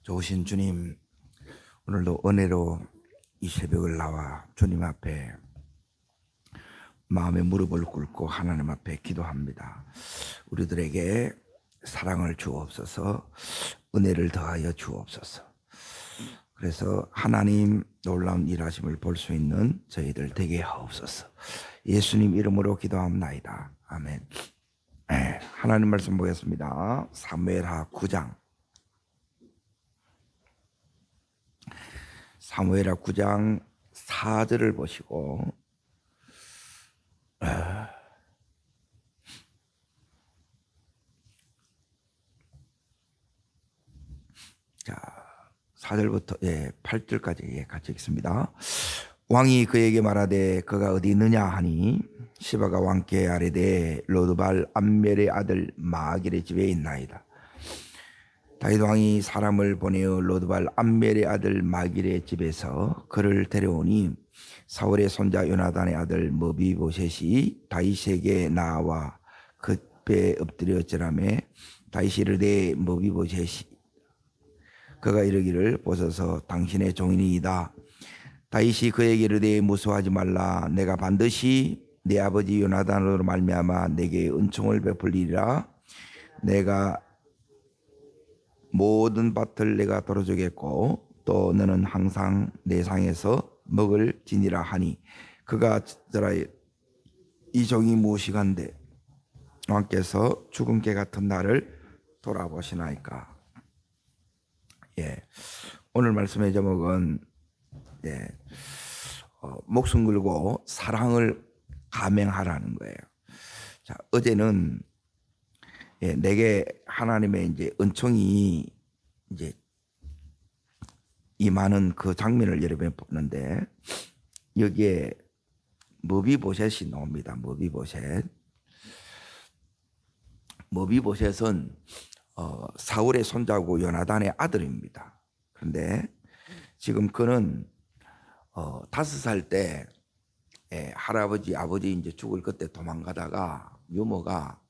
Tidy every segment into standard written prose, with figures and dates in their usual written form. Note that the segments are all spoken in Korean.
좋으신 주님, 오늘도 은혜로 이 새벽을 나와 주님 앞에 마음의 무릎을 꿇고 하나님 앞에 기도합니다. 우리들에게 사랑을 주옵소서, 은혜를 더하여 주옵소서. 그래서 하나님 놀라운 일하심을 볼 수 있는 저희들 되게 하옵소서. 예수님 이름으로 기도합나이다. 아멘. 하나님 말씀 보겠습니다. 사무엘하 9장. 사무엘하 9장 4절을 보시고 자 4절부터 8절까지 같이 읽습니다. 왕이 그에게 말하되 그가 어디 있느냐 하니 시바가 왕께 아뢰되 로드발 암멜의 아들 마길의 집에 있나이다. 다윗 왕이 사람을 보내어 로드발 암멜의 아들 마길의 집에서 그를 데려오니 사울의 손자 요나단의 아들 머비보셋이 다윗에게 나와 그배 엎드려 절하매 다윗이 이르되 머비보셋이 그가 이르기를 보소서 당신의 종이니이다. 다윗이 그에게 이르되 무서워하지 말라. 내가 반드시 내 아버지 요나단으로 말미암아 내게 은총을 베풀리라. 내가 모든 밭을 내가 돌아주겠고 또 너는 항상 내 상에서 먹을 지니라 하니 그가 저라 이 종이 무엇이간데 왕께서 죽은 개 같은 나를 돌아보시나이까. 오늘 말씀의 제목은 목숨 걸고 사랑을 감행하라는 거예요. 자, 어제는 내게 하나님의 이제 은총이 이제 임하는 그 장면을 여러 번 보는데 여기에 머비보셋이 나옵니다. 머비보셋은 사울의 손자고 요나단의 아들입니다. 그런데 지금 그는 5살 때 할아버지 아버지 이제 죽을 그때 도망가다가 유모가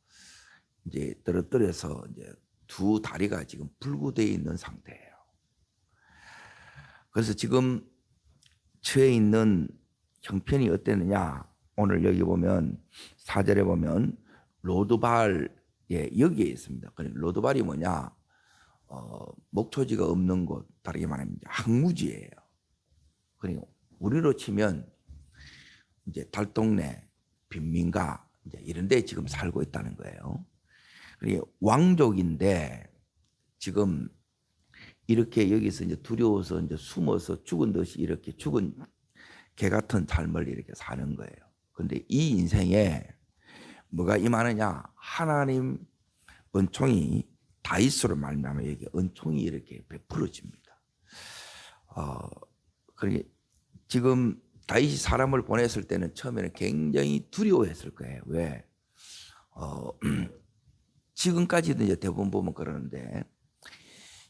이제 떨어뜨려서 이제 두 다리가 지금 불구되어 있는 상태예요. 그래서 지금 처해 있는 형편이 어땠느냐? 오늘 여기 보면 4절에 보면 로드발 여기에 있습니다. 로드발이 뭐냐? 목초지가 없는 곳, 다르게 말하면 항무지예요. 그리고 우리로 치면 이제 달동네, 빈민가 이제 이런 데 지금 살고 있다는 거예요. 그리고 왕족인데 지금 이렇게 여기서 이제 두려워서 이제 숨어서 죽은 듯이 이렇게 죽은 개 같은 삶을 이렇게 사는 거예요. 그런데 이 인생에 뭐가 임하느냐? 하나님 은총이 다윗으로 말미암아 여기 은총이 이렇게 베풀어집니다. 그러니까 지금 다윗이 사람을 보냈을 때는 처음에는 굉장히 두려워했을 거예요. 왜? 지금까지도 이제 대부분 보면 그러는데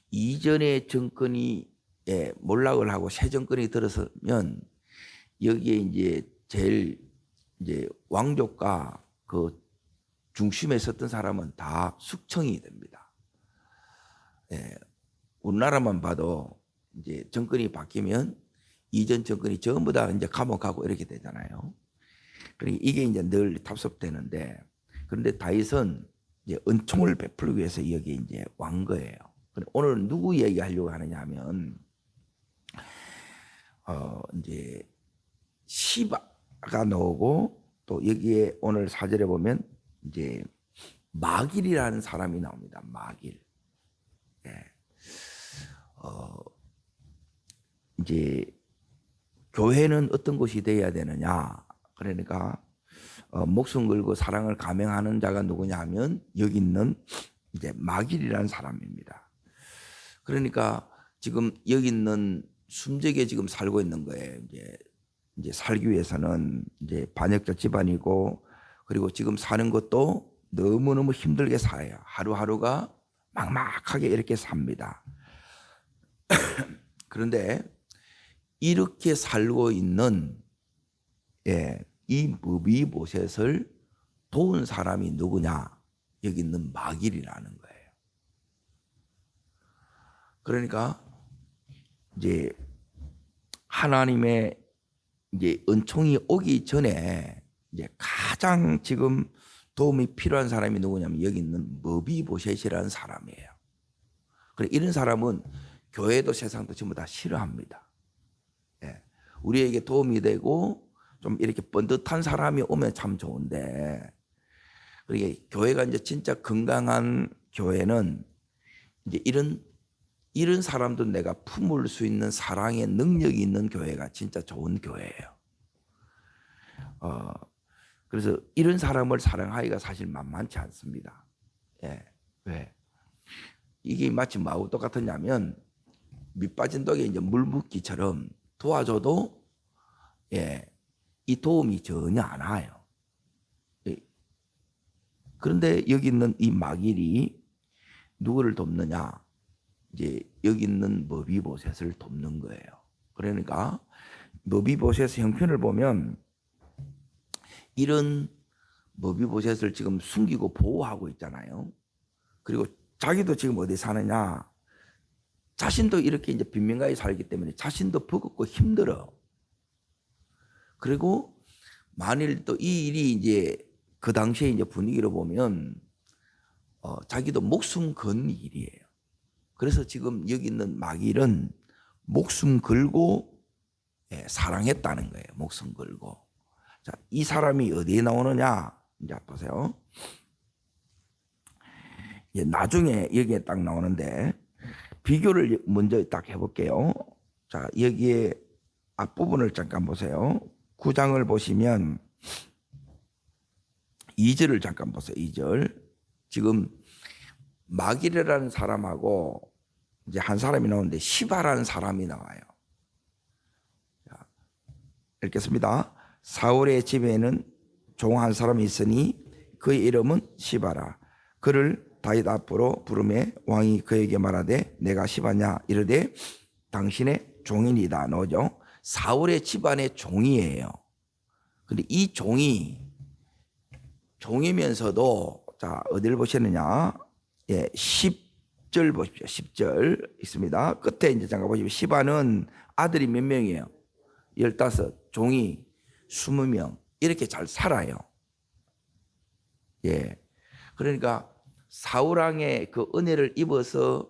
이전의 정권이 몰락을 하고 새 정권이 들어서면 여기에 이제 제일 이제 왕족과 그 중심에 섰던 사람은 다 숙청이 됩니다. 우리나라만 봐도 이제 정권이 바뀌면 이전 정권이 전부 다 이제 감옥 가고 이렇게 되잖아요. 그러니까 이게 이제 늘 답습되는데 그런데 다윗은 이제 은총을 베풀기 위해서 여기 이제 왕 거예요. 오늘 누구 얘기하려고 하느냐 하면 이제 시바가 나오고 또 여기에 오늘 4절에 보면 이제 마길이라는 사람이 나옵니다. 마길. 이제 교회는 어떤 곳이 되어야 되느냐? 그러니까 목숨 걸고 사랑을 감행하는 자가 누구냐 하면 여기 있는 이제 마길이라는 사람입니다. 그러니까 지금 여기 있는 순적에 지금 살고 있는 거예요. 이제 살기 위해서는 이제 반역자 집안이고 그리고 지금 사는 것도 너무너무 힘들게 살아요. 하루하루가 막막하게 이렇게 삽니다. 그런데 이렇게 살고 있는 이 머비보셋을 도운 사람이 누구냐? 여기 있는 마길이라는 거예요. 그러니까 이제 하나님의 이제 은총이 오기 전에 이제 가장 지금 도움이 필요한 사람이 누구냐면 여기 있는 머비보셋이라는 사람이에요. 그래 이런 사람은 교회도 세상도 전부 다 싫어합니다. 예. 우리에게 도움이 되고 좀 이렇게 번듯한 사람이 오면 참 좋은데, 그러니까 교회가 이제 진짜 건강한 교회는 이제 이런 사람도 내가 품을 수 있는 사랑의 능력이 있는 교회가 진짜 좋은 교회예요. 그래서 이런 사람을 사랑하기가 사실 만만치 않습니다. 예. 왜? 이게 마치 뭐하고 똑같았냐면 밑 빠진 독에 이제 물 붓기처럼 도와줘도 이 도움이 전혀 안 와요. 그런데 여기 있는 이 마길이 누구를 돕느냐? 이제 여기 있는 머비보셋을 돕는 거예요. 그러니까 머비보셋의 형편을 보면 이런 머비보셋을 지금 숨기고 보호하고 있잖아요. 그리고 자기도 지금 어디 사느냐? 자신도 이렇게 이제 빈민가에 살기 때문에 자신도 버겁고 힘들어. 그리고 만일 또 이 일이 이제 그 당시에 이제 분위기로 보면 자기도 목숨 건 일이에요. 그래서 지금 여기 있는 마길은 목숨 걸고 사랑했다는 거예요. 목숨 걸고. 자, 이 사람이 어디에 나오느냐? 이제 보세요. 나중에 여기에 딱 나오는데 비교를 먼저 딱 해볼게요. 자, 여기에 앞부분을 잠깐 보세요. 9장을 보시면 2절을 잠깐 보세요. 2절. 지금 마길이라는 사람하고 이제 한 사람이 나오는데 시바라는 사람이 나와요. 자, 읽겠습니다. 사울의 집에는 종 한 사람이 있으니 그의 이름은 시바라. 그를 다윗 앞으로 부르매 왕이 그에게 말하되 내가 시바냐 이르되 당신의 종이니이다. 나오죠. 사울의 집안의 종이에요. 근데 이 종이면서도 자 어디를 보시느냐? 10절 보십시오. 10절 있습니다. 끝에 이제 잠깐 보시면 시바는 아들이 몇 명이에요? 15, 종이 20명 이렇게 잘 살아요. 그러니까 사울왕의 그 은혜를 입어서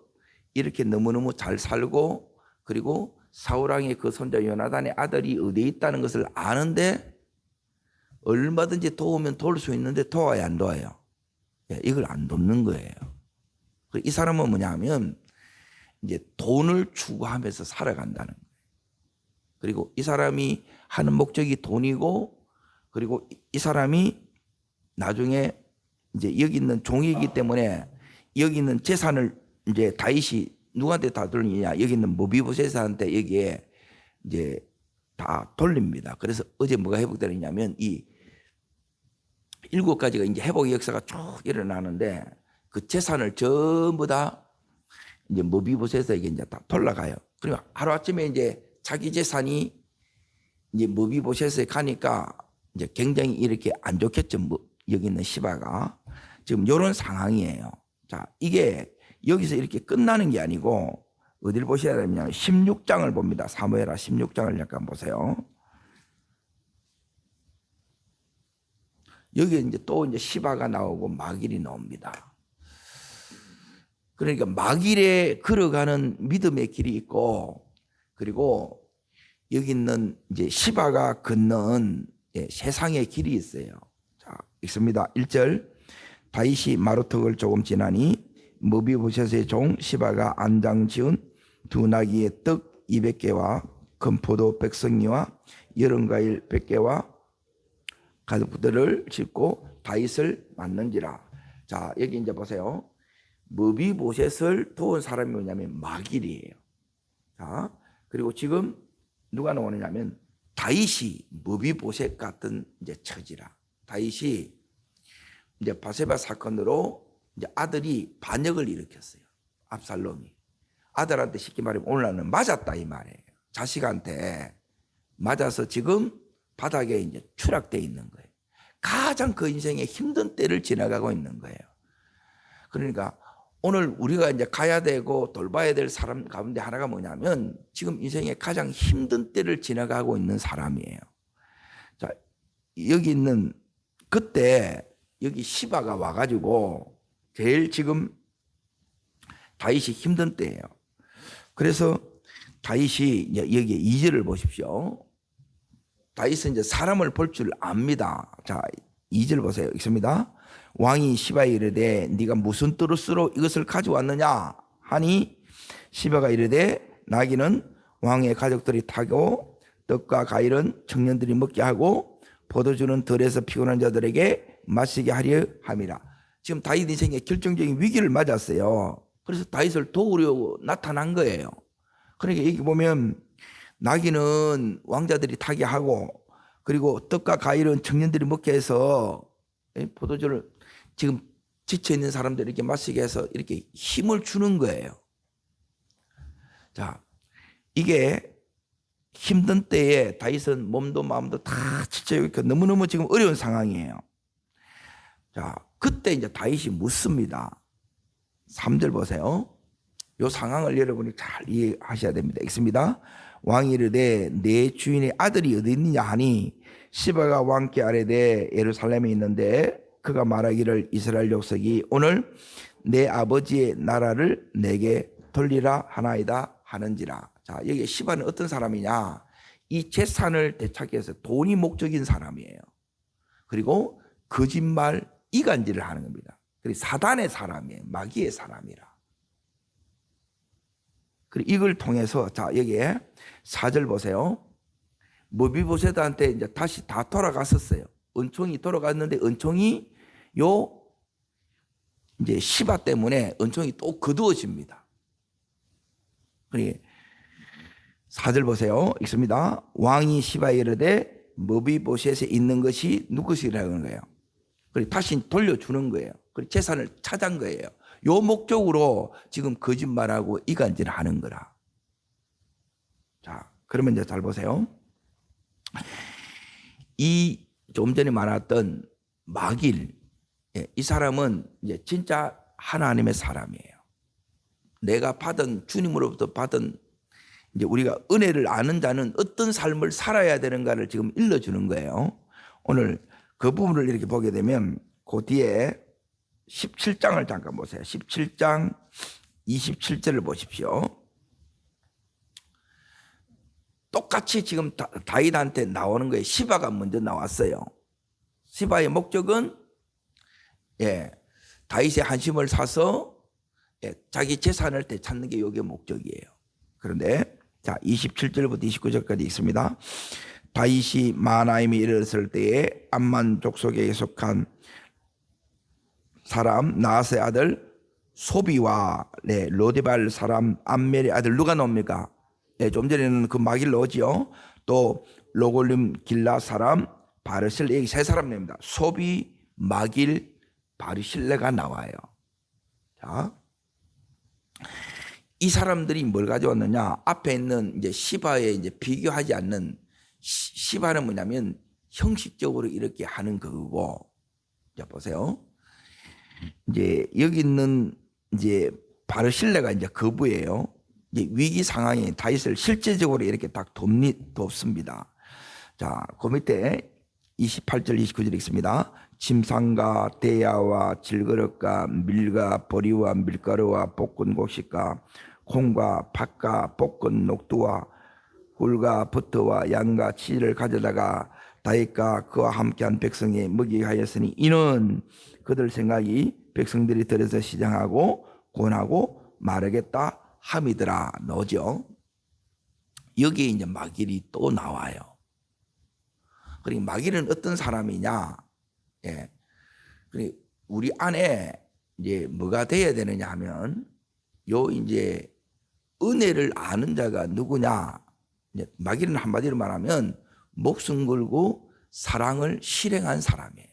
이렇게 너무너무 잘 살고, 그리고 사울왕의 그 손자 요나단의 아들이 어디에 있다는 것을 아는데 얼마든지 도우면 도울 수 있는데 도와야 안 도와요. 이걸 안 돕는 거예요. 이 사람은 뭐냐면 이제 돈을 추구하면서 살아간다는 거예요. 그리고 이 사람이 하는 목적이 돈이고, 그리고 이 사람이 나중에 이제 여기 있는 종이기 때문에 여기 있는 재산을 이제 다윗이 누구한테 다 돌리냐? 여기 있는 머비보셋한테 여기에 이제 다 돌립니다. 그래서 어제 뭐가 회복되느냐면 이 7가지가 이제 회복의 역사가 쭉 일어나는데 그 재산을 전부 다 이제 머비보셋에게 이제 다 돌아가요. 그러면 하루아침에 이제 자기 재산이 이제 머비보셋에 가니까 이제 굉장히 이렇게 안 좋겠죠. 여기 있는 시바가 지금 이런 상황이에요. 자, 이게 여기서 이렇게 끝나는 게 아니고 어디를 보셔야 되냐면 16장을 봅니다. 사무엘하 16장을 약간 보세요. 여기에 이제 또 이제 시바가 나오고 마길이 나옵니다. 그러니까 마길에 걸어가는 믿음의 길이 있고, 그리고 여기 있는 이제 시바가 걷는 세상의 길이 있어요. 자, 읽습니다. 1절. 다윗이 마루턱을 조금 지나니 머비보셋의 종 시바가 안장 지은 두 나귀의 떡 200개와 금포도 100성리와 여름과일 100개와 가족들을 싣고 다윗을 맞는지라. 자, 여기 이제 보세요. 머비보셋을 도운 사람이 뭐냐면 마길이에요. 자, 그리고 지금 누가 나오느냐면 다윗이 머비보셋 같은 이제 처지라. 다윗이 이제 바세바 사건으로 이제 아들이 반역을 일으켰어요. 압살롬이 아들한테 쉽게 말하면 오늘날은 맞았다 이 말이에요. 자식한테 맞아서 지금 바닥에 이제 추락되어 있는 거예요. 가장 그 인생의 힘든 때를 지나가고 있는 거예요. 그러니까 오늘 우리가 이제 가야 되고 돌봐야 될 사람 가운데 하나가 뭐냐면 지금 인생의 가장 힘든 때를 지나가고 있는 사람이에요. 자, 여기 있는 그때 여기 시바가 와가지고 제일 지금 다윗이 힘든 때예요. 그래서 다윗이 이제 여기 2절을 보십시오. 다윗은 이제 사람을 볼 줄 압니다. 자, 2절 보세요. 읽습니다. 왕이 시바에 이르되 네가 무슨 뜻으로 이것을 가져왔느냐 하니 시바가 이르되 나귀는 왕의 가족들이 타고 떡과 과일은 청년들이 먹게 하고 포도주는 들에서 피곤한 자들에게 마시게 하려 함이라. 지금 다윗 인생의 결정적인 위기를 맞았어요. 그래서 다윗을 도우려고 나타난 거예요. 그러니까 여기 보면 나귀는 왕자들이 타게 하고 그리고 떡과 과일은 청년들이 먹게 해서 포도주를 지금 지쳐있는 사람들에게 마시게 해서 이렇게 힘을 주는 거예요. 자, 이게 힘든 때에 다윗은 몸도 마음도 다 지쳐있고 너무너무 지금 어려운 상황이에요. 자, 그때 이제 다윗이 묻습니다. 3절 보세요. 이 상황을 여러분이 잘 이해하셔야 됩니다. 읽습니다. 왕이 이르되 내 주인의 아들이 어디 있느냐 하니 시바가 왕께 아뢰되 예루살렘에 있는데 그가 말하기를 이스라엘 족속이 오늘 내 아버지의 나라를 내게 돌리라 하나이다 하는지라. 자, 여기 시바는 어떤 사람이냐? 이 재산을 되찾기 위해서 돈이 목적인 사람이에요. 그리고 거짓말 이간질을 하는 겁니다. 그리고 사단의 사람이에요. 마귀의 사람이라. 그리고 이걸 통해서 자, 여기에 4절 보세요. 머비보셋한테 이제 다시 다 돌아갔었어요. 은총이 돌아갔는데 은총이 요 이제 시바 때문에 은총이 또 거두어집니다. 그러니 4절 보세요. 읽습니다. 왕이 시바에 이르되 머비보셋에 있는 것이 누구시라는 거예요. 그리고 다시 돌려주는 거예요. 그리고 재산을 찾은 거예요. 요 목적으로 지금 거짓말하고 이간질을 하는 거라. 자, 그러면 이제 잘 보세요. 이 좀 전에 말했던 마길, 이 사람은 이제 진짜 하나님의 사람이에요. 내가 받은 주님으로부터 받은 이제 우리가 은혜를 아는 자는 어떤 삶을 살아야 되는가를 지금 일러주는 거예요. 오늘 그 부분을 이렇게 보게 되면 그 뒤에 17장을 잠깐 보세요. 17장 27절을 보십시오. 똑같이 지금 다윗한테 나오는 거예요. 시바가 먼저 나왔어요. 시바의 목적은 다윗의 한심을 사서 자기 재산을 되찾는 게 이게 목적이에요. 그런데 자 27절부터 29절까지 있습니다. 다윗이 마하나임에 이르렀을 때에 암만 족속에 속한 사람 나하스의 아들 소비와 로데발 사람 암멜의 아들 누가 나옵니까? 좀 전에는 그 마길 나오지요. 또 로골림 길라 사람 바르실레 세 사람 냅니다. 소비, 마길, 바르실레가 나와요. 자, 이 사람들이 뭘 가져왔느냐? 앞에 있는 이제 시바에 이제 비교하지 않는 시바는 뭐냐면 형식적으로 이렇게 하는 거고. 자, 보세요. 이제 여기 있는 이제 바르실레가 이제 거부예요. 이제 위기 상황에 다윗을 실제적으로 이렇게 딱 돕습니다. 자, 그 밑에 28절 29절 있습니다. 침상과 대야와 질그릇과 밀과 보리와 밀가루와 볶은 곡식과 콩과 팥과 볶은 녹두와 꿀과 버터와 양과 치즈를 가져다가 다윗과 그와 함께한 백성에 먹이게 하였으니 이는 그들 생각이 백성들이 들어서 시장하고 권하고 마르겠다 함이더라 너죠. 여기에 이제 마길이 또 나와요. 그리고 마길은 어떤 사람이냐? 그리고 우리 안에 이제 뭐가 돼야 되느냐 하면 요 이제 은혜를 아는 자가 누구냐? 마길은 한마디로 말하면 목숨 걸고 사랑을 실행한 사람이에요.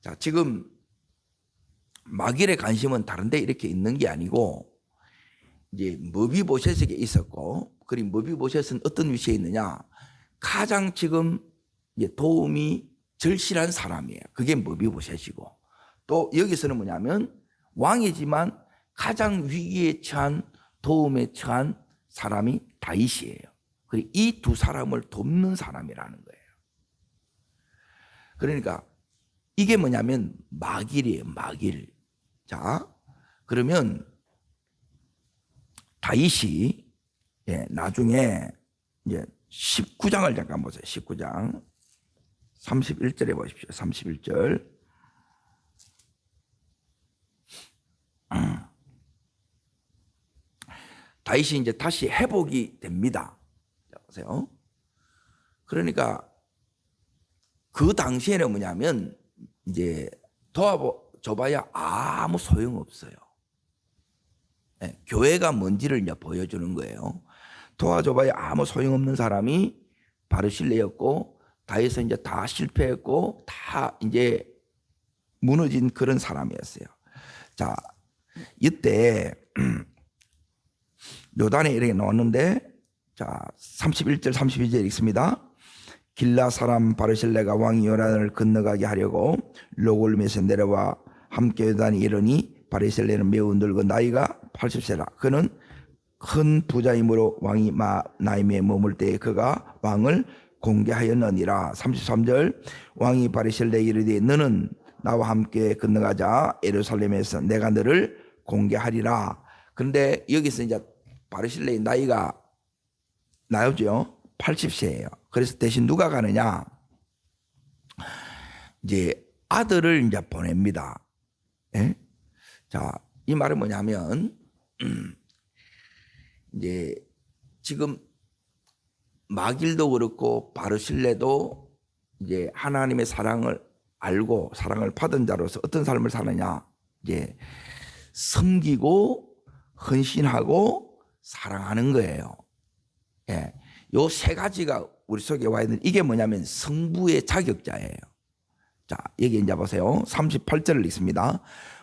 자, 지금 마길의 관심은 다른데 이렇게 있는 게 아니고 이제 머비보셋에게 있었고, 그리고 머비보셋은 어떤 위치에 있느냐? 가장 지금 이제 도움이 절실한 사람이에요. 그게 머비보셋이고, 또 여기서는 뭐냐면 왕이지만 가장 위기에 처한 도움에 처한 사람이 다윗이에요. 그리고 이 두 사람을 돕는 사람이라는 거예요. 그러니까 이게 뭐냐면 마길이에요. 마길. 자, 그러면 다윗이 나중에 이제 19장을 잠깐 보세요. 19장 31절에 보십시오. 31절. 다윗이 이제 다시 회복이 됩니다. 자, 보세요. 그러니까 그 당시에는 뭐냐면 이제 도와줘봐야 아무 소용없어요. 교회가 뭔지를 이제 보여주는 거예요. 도와줘봐야 아무 소용없는 사람이 바르실레였고 다윗은 이제 다 실패했고 다 이제 무너진 그런 사람이었어요. 자, 이때 요단에 이렇게 나왔는데 자 31절 32절 읽습니다. 길라 사람 바르실레가 왕이 요단을 건너가게 하려고 로골임에서 내려와 함께 요단에 이르니 바르실레는 매우 늙은 나이가 80세라. 그는 큰 부자이므로 왕이 마나임에 머물 때에 그가 왕을 공개하였느니라. 33절 왕이 바르실레에 이르되 너는 나와 함께 건너가자. 예루살렘에서 내가 너를 공개하리라. 그런데 여기서 이제 바르실레의 나이가 나오죠. 80세예요. 그래서 대신 누가 가느냐? 이제 아들을 이제 보냅니다. 예? 자, 이 말은 뭐냐면 이제 지금 마길도 그렇고 바르실레도 이제 하나님의 사랑을 알고 사랑을 받은 자로서 어떤 삶을 사느냐? 이제 섬기고 헌신하고 사랑하는 거예요. 예. 요 세 가지가 우리 속에 와 있는 이게 뭐냐면 성부의 자격자예요. 자, 여기 이제 보세요. 38절을 읽습니다.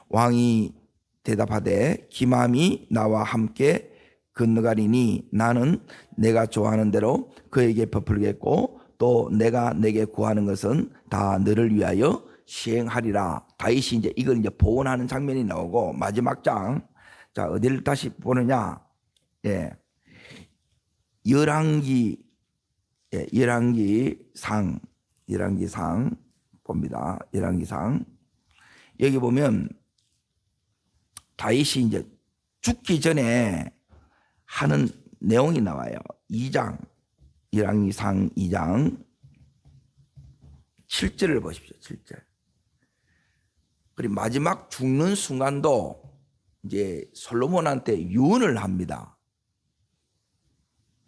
왕이 대답하되 기맘이 나와 함께 건너가리니 나는 내가 좋아하는 대로 그에게 베풀겠고 또 내가 내게 구하는 것은 다 너를 위하여 시행하리라. 다윗이 이제 이걸 이제 보온하는 장면이 나오고 마지막 장. 자, 어디를 다시 보느냐? 예. 열왕기 상 봅니다. 열왕기상. 여기 보면 다윗이 이제 죽기 전에 하는 내용이 나와요. 2장, 열왕기상 2장 7절을 보십시오. 7절. 그리고 마지막 죽는 순간도 이제 솔로몬한테 유언을 합니다.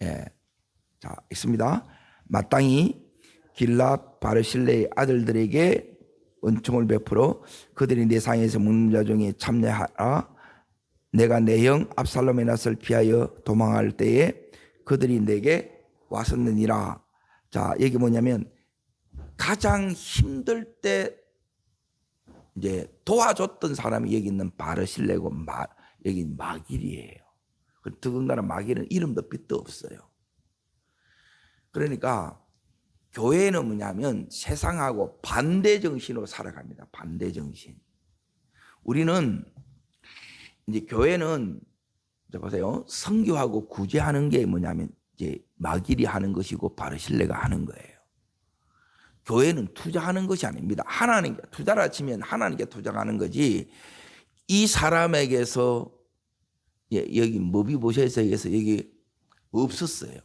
예. 자, 읽습니다. 마땅히 길랏 바르실레의 아들들에게 은총을 베풀어 그들이 내 상에서 묻는 자 중에 참여하라. 내가 내 형 압살롬의 낯을 피하여 도망할 때에 그들이 내게 왔었느니라. 자, 여기 뭐냐면 가장 힘들 때 이제 도와줬던 사람이 여기 있는 바르실레고 여기 마길이에요. 더군다나 마길은 이름도 빛도 없어요. 그러니까 교회는 뭐냐면 세상하고 반대 정신으로 살아갑니다. 반대 정신. 우리는 이제 교회는 이제 보세요. 선교하고 구제하는 게 뭐냐면 이제 마길이 하는 것이고 바르실레가 하는 거예요. 교회는 투자하는 것이 아닙니다. 하나님께 투자라 치면 하나님께 투자하는 거지. 이 사람에게서 여기 머비보셋에서 여기 없었어요.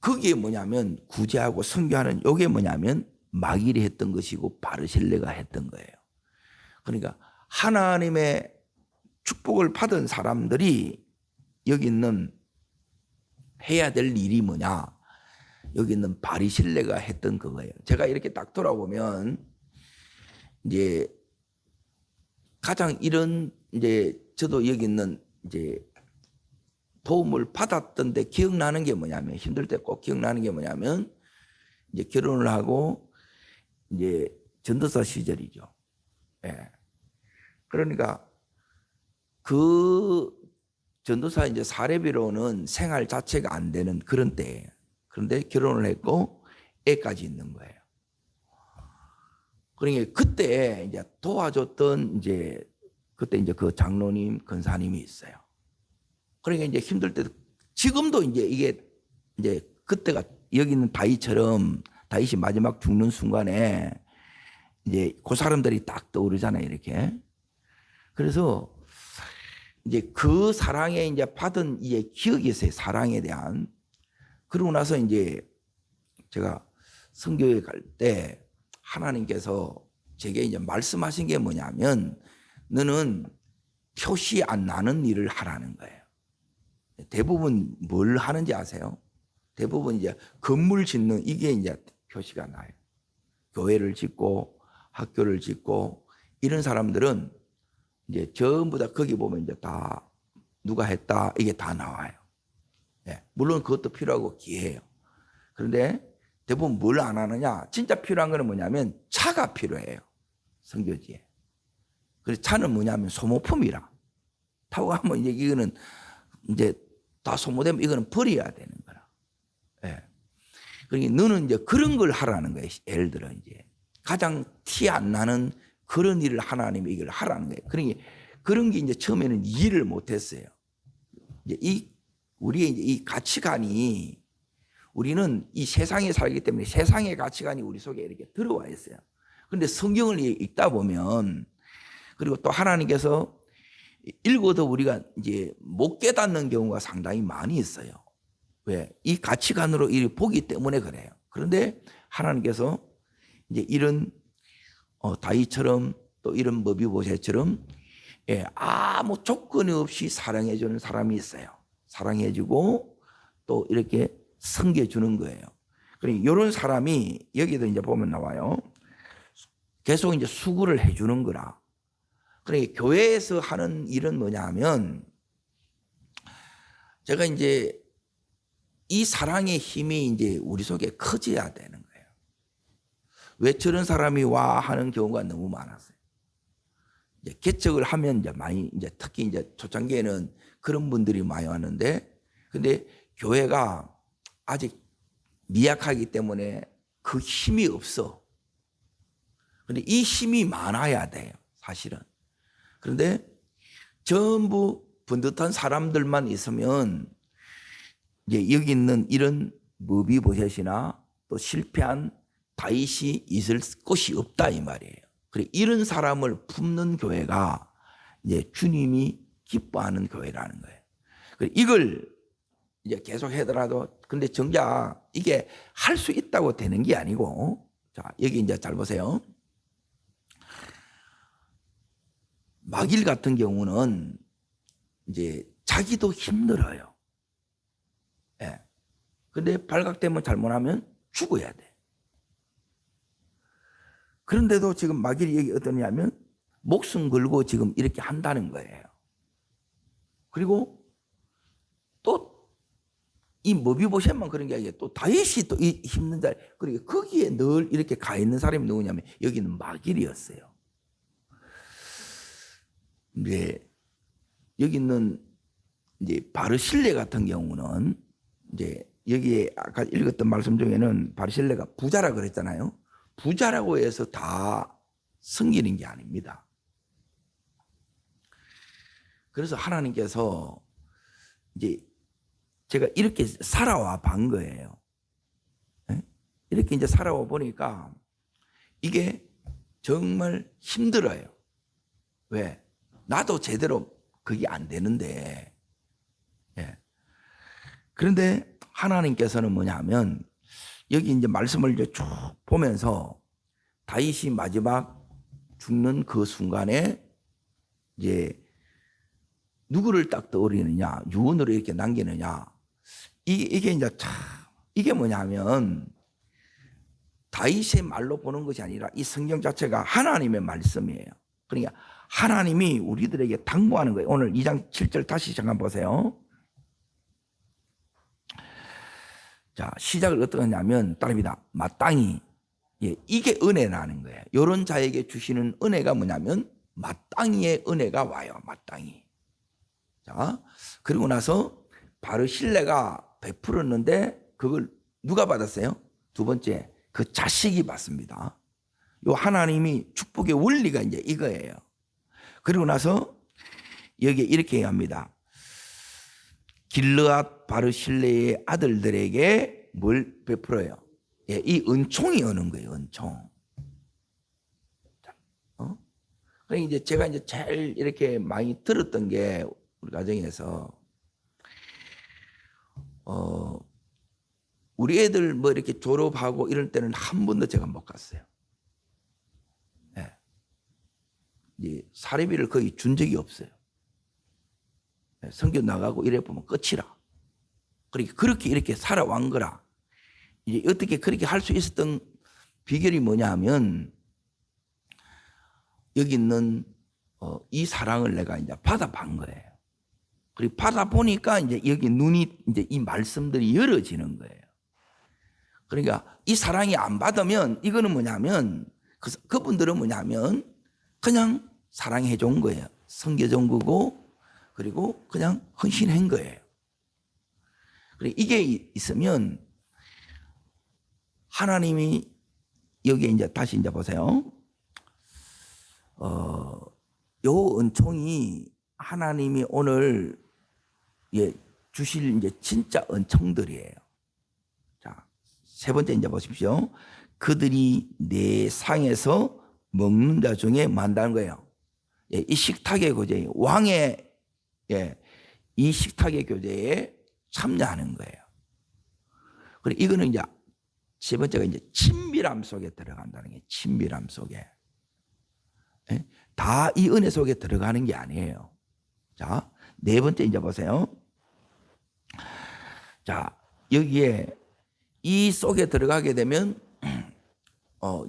그게 뭐냐면 구제하고 선교하는 이게 뭐냐면 마길이 했던 것이고 바르실레가 했던 거예요. 그러니까 하나님의 축복을 받은 사람들이 여기 있는 해야 될 일이 뭐냐? 여기 있는 바르실레가 했던 그거예요. 제가 이렇게 딱 돌아보면 이제 가장 이런 이제 저도 여기 있는 이제 도움을 받았던데 기억나는 게 뭐냐면 힘들 때 꼭 기억나는 게 뭐냐면 이제 결혼을 하고 이제 전도사 시절이죠. 예. 그러니까 그 전도사 이제 사례비로는 생활 자체가 안 되는 그런 때예요. 그런데 결혼을 했고 애까지 있는 거예요. 그러니까 그때 이제 도와줬던 그때 이제 그 장로님, 근사님이 있어요. 그러니까 이제 힘들 때도 지금도 이제 이게 이제 그때가 여기 있는 다윗이 마지막 죽는 순간에 이제 그 사람들이 딱 떠오르잖아요, 이렇게. 그래서 이제 그 사랑에 이제 받은 이제 기억이 있어요, 사랑에 대한. 그러고 나서 이제 제가 선교회 갈 때 하나님께서 제게 이제 말씀하신 게 뭐냐면 너는 표시 안 나는 일을 하라는 거예요. 대부분 뭘 하는지 아세요? 대부분 이제 건물 짓는 이게 이제 표시가 나요. 교회를 짓고 학교를 짓고 이런 사람들은 이제 전부 다 거기 보면 이제 다 누가 했다 이게 다 나와요. 예, 물론 그것도 필요하고 기회예요. 그런데 대부분 뭘 안 하느냐? 진짜 필요한 거는 뭐냐면 차가 필요해요. 선교지에. 그래서 차는 뭐냐면 소모품이라. 타고 가면 이제 이거는 이제 다 소모되면 이거는 버려야 되는 거라. 예. 그러니까 너는 이제 그런 걸 하라는 거예요. 예를 들어 이제 가장 티 안 나는 그런 일을 하나님이 이걸 하라는 거예요. 그러니까 그런 게 이제 처음에는 이해를 못했어요. 이제 우리의 이제 이 가치관이 우리는 이 세상에 살기 때문에 세상의 가치관이 우리 속에 이렇게 들어와 있어요. 그런데 성경을 읽다 보면 그리고 또 하나님께서 읽어도 우리가 이제 못 깨닫는 경우가 상당히 많이 있어요. 왜? 이 가치관으로 이렇게 보기 때문에 그래요. 그런데 하나님께서 이제 이런 다윗처럼 또 이런 머비보셋처럼 아무 조건이 없이 사랑해주는 사람이 있어요. 사랑해주고 또 이렇게 섬겨주는 거예요. 그러니까 이런 사람이 여기도 이제 보면 나와요. 계속 이제 수고를 해주는 거라. 그러니까 교회에서 하는 일은 뭐냐 하면 제가 이제 이 사랑의 힘이 이제 우리 속에 커져야 되는 거예요. 왜 저런 사람이 와 하는 경우가 너무 많았어요. 이제 개척을 하면 이제 많이 이제 특히 이제 초창기에는 그런 분들이 많이 왔는데 근데 교회가 아직 미약하기 때문에 그 힘이 없어. 그런데 이 힘이 많아야 돼요, 사실은. 그런데 전부 번듯한 사람들만 있으면 이제 여기 있는 이런 머비보셋이나 또 실패한 다윗이 있을 곳이 없다 이 말이에요. 그래 이런 사람을 품는 교회가 이제 주님이 기뻐하는 교회라는 거예요. 그래 이걸 이제 계속 하더라도 근데 정작 이게 할 수 있다고 되는 게 아니고 자 여기 이제 잘 보세요. 마길 같은 경우는 이제 자기도 힘들어요. 예. 근데 발각되면 잘못하면 죽어야 돼. 그런데도 지금 마길이 여기 어떠냐면 목숨 걸고 지금 이렇게 한다는 거예요. 그리고 또 이 머비보셋만 그런 게 아니라 또 다윗이 또 이 힘든 자리 그리고 거기에 늘 이렇게 가 있는 사람이 누구냐면 여기는 마길이었어요. 이제 여기 있는 이제 바르실레 같은 경우는 이제 여기에 아까 읽었던 말씀 중에는 바르실레가 부자라 그랬잖아요. 부자라고 해서 다 섬기는 게 아닙니다. 그래서 하나님께서 이제 제가 이렇게 살아와 본 거예요. 이렇게 이제 살아와 보니까 이게 정말 힘들어요. 왜? 나도 제대로 그게 안 되는데. 그런데 하나님께서는 뭐냐면 여기 이제 말씀을 이제 쭉 보면서 다윗이 마지막 죽는 그 순간에 이제 누구를 딱 떠올리느냐, 유언으로 이렇게 남기느냐. 이게 이제 참 이게 뭐냐면 다윗의 말로 보는 것이 아니라 이 성경 자체가 하나님의 말씀이에요. 그러니까 하나님이 우리들에게 당부하는 거예요. 오늘 2장 7절 다시 잠깐 보세요. 자, 시작을 어떻게 하냐면 따릅니다. 마땅히 이게 은혜라는 거예요. 이런 자에게 주시는 은혜가 뭐냐면 마땅히의 은혜가 와요. 마땅히. 자, 그리고 나서 바르실레가 베풀었는데 그걸 누가 받았어요? 두 번째 그 자식이 받습니다. 요 하나님이 축복의 원리가 이제 이거예요. 그리고 나서 여기에 이렇게 얘기합니다. 길르앗 바르실레의 아들들에게 뭘 베풀어요? 예, 이 은총이 오는 거예요. 은총. 그러니까 이제 제가 이제 제일 이렇게 많이 들었던 게 우리 가정에서 우리 애들 뭐 이렇게 졸업하고 이럴 때는 한 번도 제가 못 갔어요. 예. 이제 사례비를 거의 준 적이 없어요. 예. 성교 나가고 이래 보면 끝이라. 그러니까 그렇게 이렇게 살아온 거라. 이제 어떻게 그렇게 할 수 있었던 비결이 뭐냐 하면 여기 있는 이 사랑을 내가 이제 받아본 거예요. 그리고 받아보니까 이제 여기 눈이 이제 이 말씀들이 열어지는 거예요. 그러니까 이 사랑이 안 받으면 이거는 뭐냐면 그분들은 뭐냐면 그냥 사랑해 준 거예요. 섬겨준 거고 그리고 그냥 헌신한 거예요. 그리고 이게 있으면 하나님이 여기에 이제 다시 이제 보세요. 요 은총이 하나님이 오늘 주실 이제 진짜 은총들이에요. 자, 세 번째 이제 보십시오. 그들이 내 상에서 먹는 자 중에 만다는 거예요. 이 식탁의 교제, 왕의 이 식탁의 교제에 참여하는 거예요. 그리고 이거는 이제 세 번째가 이제 친밀함 속에 들어간다는 게 친밀함 속에. 다 이 은혜 속에 들어가는 게 아니에요. 자, 네 번째 이제 보세요. 자, 여기에 이 속에 들어가게 되면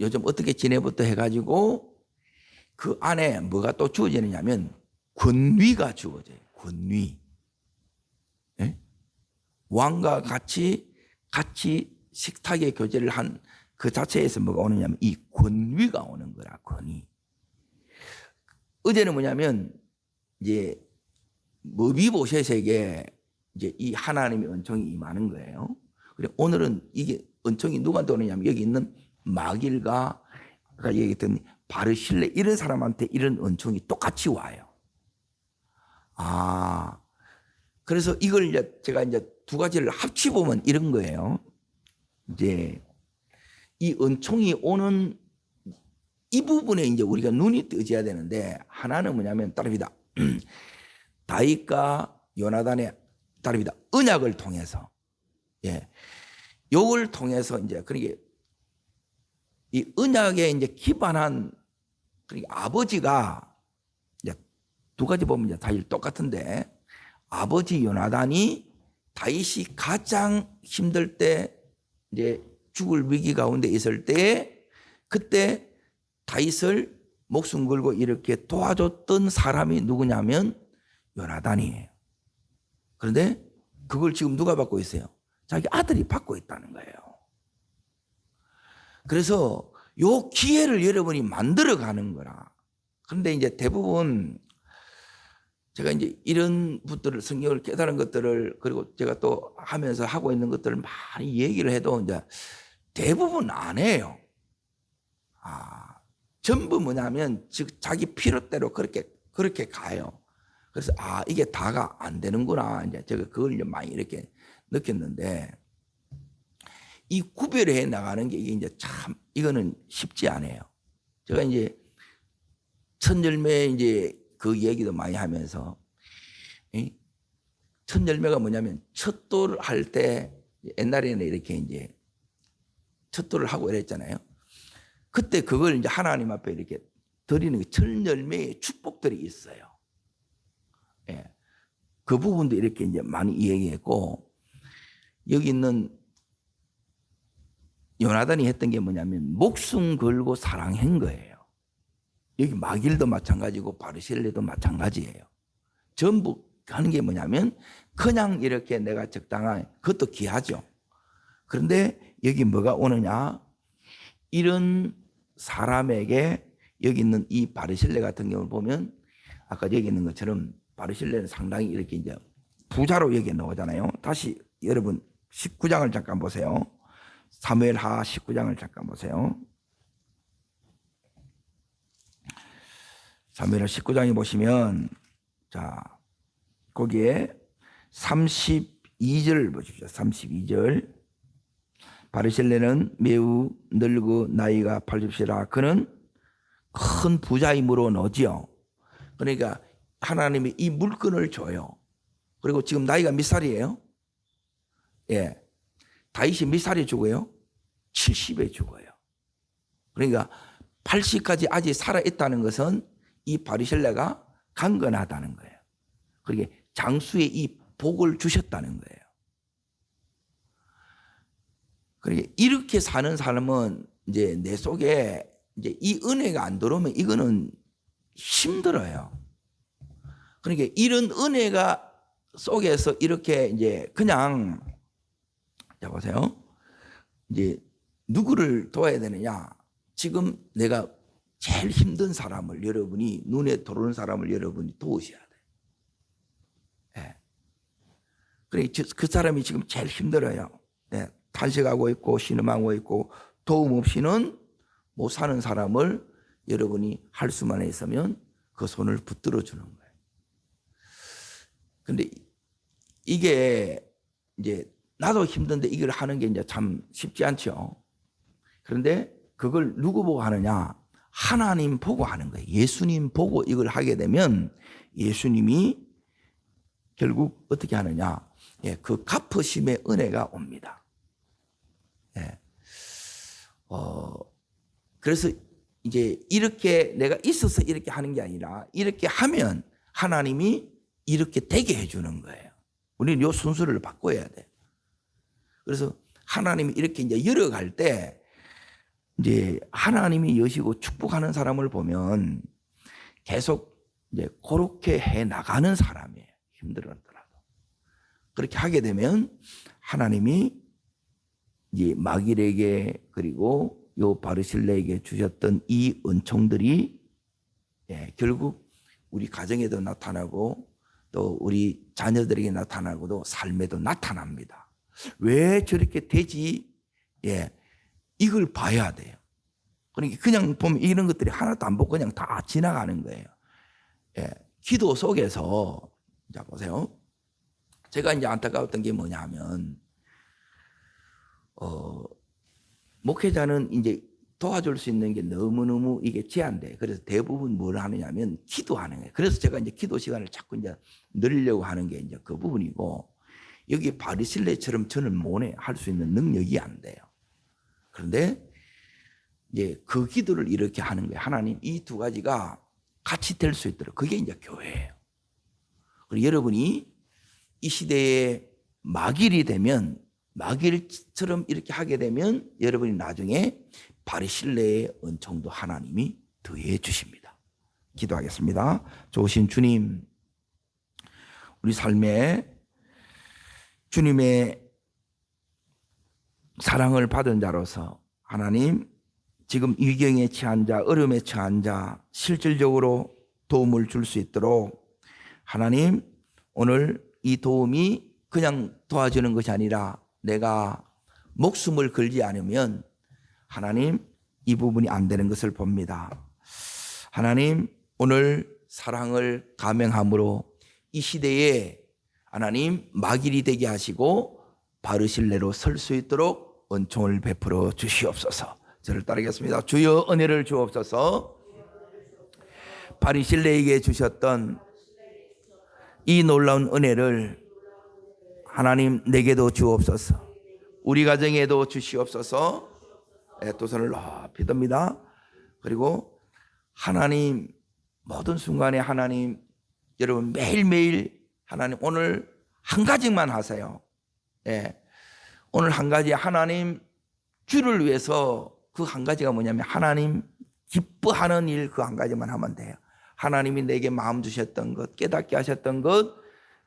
요즘 어떻게 지내부터 해가지고 그 안에 뭐가 또 주어지느냐면 권위가 주어져요. 권위. 예? 왕과 같이 식탁의 교제를 한 그 자체에서 뭐가 오느냐면 이 권위가 오는 거라. 권위. 어제는 뭐냐면 이제 머비보셋에게 이제 이 하나님의 은총이 임하는 거예요. 그리고 오늘은 이게 은총이 누구한테 오느냐면 여기 있는 마길과 아까 얘기했던 바르실레 이런 사람한테 이런 은총이 똑같이 와요. 그래서 이걸 이제 제가 이제 두 가지를 합치 보면 이런 거예요. 이제 이 은총이 오는 이 부분에 이제 우리가 눈이 뜨져야 되는데 하나는 뭐냐면 따릅니다. 다윗과 요나단의 따릅니다. 언약을 통해서 요걸 통해서 이제 그러니까 이 언약에 이제 기반한 그러니까 아버지가 이제 두 가지 보면 이제 다윗 똑같은데 아버지 요나단이 다윗이 가장 힘들 때 이제 죽을 위기 가운데 있을 때 그때 다윗을 목숨 걸고 이렇게 도와줬던 사람이 누구냐면 요나단이에요. 그런데 그걸 지금 누가 받고 있어요? 자기 아들이 받고 있다는 거예요. 그래서 요 기회를 여러분이 만들어 가는 거라. 그런데 이제 대부분 제가 이제 이런 분들을 성경을 깨달은 것들을 그리고 제가 또 하면서 하고 있는 것들을 많이 얘기를 해도 이제 대부분 안 해요. 전부 뭐냐면 즉 자기 필요대로 그렇게 가요. 그래서 이게 다가 안 되는구나. 이제 제가 그걸 이제 많이 이렇게 느꼈는데 이 구별해 나가는 게 이게 이제 참 이거는 쉽지 않아요. 제가 이제 첫 열매 이제 그 얘기도 많이 하면서 첫 열매가 뭐냐면 첫돌 할 때 옛날에는 이렇게 이제 첫돌을 하고 이랬잖아요. 그때 그걸 이제 하나님 앞에 이렇게 드리는 첫 열매의 축복들이 있어요. 그 부분도 이렇게 이제 많이 얘기했고 여기 있는 요나단이 했던 게 뭐냐면 목숨 걸고 사랑한 거예요. 여기 마길도 마찬가지고 바르실레도 마찬가지예요. 전부 하는 게 뭐냐면 그냥 이렇게 내가 적당한 그것도 귀하죠. 그런데 여기 뭐가 오느냐? 이런 사람에게 여기 있는 이 바르실레 같은 경우를 보면 아까 여기 있는 것처럼 바르실레는 상당히 이렇게 이제 부자로 여기 나오잖아요. 다시 여러분 19장을 잠깐 보세요. 사무엘하 19장을 잠깐 보세요. 사무엘하 19장에 보시면 자 거기에 32절 보십시오. 32절. 바르실레는 매우 늙고 나이가 80이라 그는 큰 부자임으로 너지요. 그러니까 하나님이 이 물건을 줘요. 그리고 지금 나이가 몇 살이에요? 예, 다윗이 몇 살에 죽어요? 70에 죽어요. 그러니까 80까지 아직 살아있다는 것은 이 바르실레가 강건하다는 거예요. 그러니까 장수의 이 복을 주셨다는 거예요. 그러니까 이렇게 사는 사람은 이제 내 속에 이제 이 은혜가 안 들어오면 이거는 힘들어요. 그러니까 이런 은혜가 속에서 이렇게 이제 그냥 자 보세요. 이제 누구를 도와야 되느냐? 지금 내가 제일 힘든 사람을 여러분이 눈에 들어오는 사람을 여러분이 도우셔야 돼. 예. 그래 그 사람이 지금 제일 힘들어요. 네. 탄식하고 있고 신음하고 있고 도움 없이는 못 사는 사람을 여러분이 할 수만 있으면 그 손을 붙들어 주는 거예요. 근데 이게 이제 나도 힘든데 이걸 하는 게 이제 참 쉽지 않죠. 그런데 그걸 누구 보고 하느냐? 하나님 보고 하는 거예요. 예수님 보고 이걸 하게 되면 예수님이 결국 어떻게 하느냐? 예, 그 갚으심의 은혜가 옵니다. 예. 그래서 이제 이렇게 내가 있어서 이렇게 하는 게 아니라 이렇게 하면 하나님이 이렇게 되게 해주는 거예요. 우리는 이 순서를 바꿔야 돼. 그래서 하나님이 이렇게 이제 열어갈 때 이제 하나님이 여시고 축복하는 사람을 보면 계속 이제 그렇게 해 나가는 사람이에요. 힘들었더라도. 그렇게 하게 되면 하나님이 이제 마길에게 그리고 요 바르실레에게 주셨던 이 은총들이 예, 결국 우리 가정에도 나타나고 또 우리 자녀들에게 나타나고도 삶에도 나타납니다. 왜 저렇게 되지? 예, 이걸 봐야 돼요. 그러니까 그냥 보면 이런 것들이 하나도 안 보고 그냥 다 지나가는 거예요. 예, 기도 속에서 자 보세요. 제가 이제 안타까웠던 게 뭐냐면 목회자는 이제 도와줄 수 있는 게 너무너무 이게 제한돼. 그래서 대부분 뭘 하느냐면 기도하는 거예요. 그래서 제가 이제 기도 시간을 자꾸 이제 늘리려고 하는 게 이제 그 부분이고, 여기 바리실레처럼 저는 못해 할 수 있는 능력이 안 돼요. 그런데 이제 그 기도를 이렇게 하는 거예요. 하나님, 이 두 가지가 같이 될 수 있도록. 그게 이제 교회예요. 그리고 여러분이 이 시대에 마길이 되면, 마길처럼 이렇게 하게 되면 여러분이 나중에 바리실레의 은총도 하나님이 더해 주십니다. 기도하겠습니다. 좋으신 주님, 우리 삶에 주님의 사랑을 받은 자로서 하나님, 지금 위경에 처한 자, 어려움에 처한 자 실질적으로 도움을 줄 수 있도록 하나님, 오늘 이 도움이 그냥 도와주는 것이 아니라 내가 목숨을 걸지 않으면 하나님, 이 부분이 안 되는 것을 봅니다. 하나님, 오늘 사랑을 감행함으로 이 시대에 하나님 마길이 되게 하시고 바르실레로 설 수 있도록 은총을 베풀어 주시옵소서. 저를 따르겠습니다. 주여 은혜를 주옵소서. 바리실레에게 주셨던 이 놀라운 은혜를 하나님 내게도 주옵소서. 우리 가정에도 주시옵소서. 두 손을 높이 듭니다. 그리고 하나님, 모든 순간에 하나님, 여러분 매일매일 하나님 오늘 한 가지만 하세요. 예. 오늘 한 가지 하나님 주를 위해서 그 한 가지가 뭐냐면 하나님 기뻐하는 일 그 한 가지만 하면 돼요. 하나님이 내게 마음 주셨던 것, 깨닫게 하셨던 것,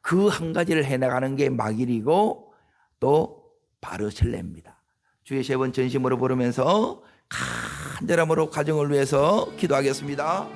그 한 가지를 해나가는 게 마길이고 또 바르실레입니다. 주의 세 번 전심으로 부르면서 간절함으로 가정을 위해서 기도하겠습니다.